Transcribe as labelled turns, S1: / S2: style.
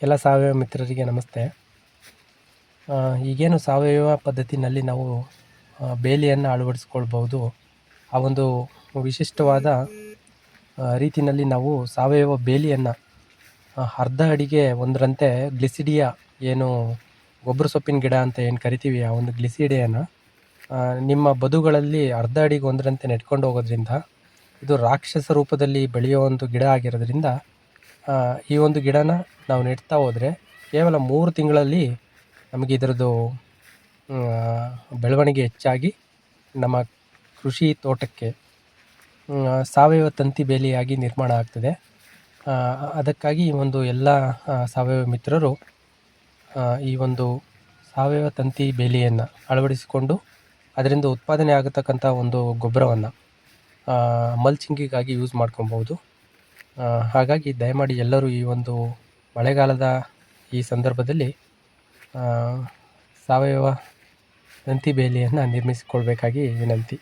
S1: ಎಲ್ಲ ಸಾವಯವ ಮಿತ್ರರಿಗೆ ನಮಸ್ತೆ. ಈಗೇನು ಸಾವಯವ ಪದ್ಧತಿನಲ್ಲಿ ನಾವು ಬೇಲಿಯನ್ನು ಅಳವಡಿಸ್ಕೊಳ್ಬೋದು. ಆ ಒಂದು ವಿಶಿಷ್ಟವಾದ ರೀತಿಯಲ್ಲಿ ನಾವು ಸಾವಯವ ಬೇಲಿಯನ್ನು ಅರ್ಧ ಅಡಿಗೆ ಒಂದರಂತೆ ಗ್ಲಿಸಿಡಿಯಾ ಏನು ಗೊಬ್ಬರ ಸೊಪ್ಪಿನ ಗಿಡ ಅಂತ ಏನು ಕರಿತೀವಿ, ಆ ಒಂದು ಗ್ಲಿಸಿಡಿಯಾನ ನಿಮ್ಮ ಬದುಗಳಲ್ಲಿ ಅರ್ಧ ಅಡಿಗೆ ಒಂದರಂತೆ ನೆಟ್ಕೊಂಡು ಹೋಗೋದ್ರಿಂದ ಇದು ರಾಕ್ಷಸ ರೂಪದಲ್ಲಿ ಬೆಳೆಯೋ ಒಂದು ಗಿಡ ಆಗಿರೋದ್ರಿಂದ ಈ ಒಂದು ಗಿಡನ ನಾವು ನೆಡ್ತಾ ಹೋದರೆ ಕೇವಲ 3 ತಿಂಗಳಲ್ಲಿ ನಮಗೆ ಇದರದ್ದು ಬೆಳವಣಿಗೆ ಹೆಚ್ಚಾಗಿ ನಮ್ಮ ಕೃಷಿ ತೋಟಕ್ಕೆ ಸಾವಯವ ತಂತಿ ಬೇಲಿಯಾಗಿ ನಿರ್ಮಾಣ ಆಗ್ತದೆ. ಅದಕ್ಕಾಗಿ ಈ ಒಂದು ಎಲ್ಲ ಸಾವಯವ ಮಿತ್ರರು ಈ ಒಂದು ಸಾವಯವ ತಂತಿ ಬೇಲಿಯನ್ನು ಅಳವಡಿಸಿಕೊಂಡು ಅದರಿಂದ ಉತ್ಪಾದನೆ ಆಗತಕ್ಕಂಥ ಒಂದು ಗೊಬ್ಬರವನ್ನು ಮಲ್ಚಿಂಗಿಗಾಗಿ ಯೂಸ್ ಮಾಡ್ಕೊಬೋದು. ಹಾಗಾಗಿ ದಯಮಾಡಿ ಎಲ್ಲರೂ ಈ ಒಂದು ಮಳೆಗಾಲದ ಈ ಸಂದರ್ಭದಲ್ಲಿ ಸಾವಯವ ತಂತಿ ಬೇಲಿಯನ್ನು ನಿರ್ಮಿಸಿಕೊಳ್ಬೇಕಾಗಿ ವಿನಂತಿ.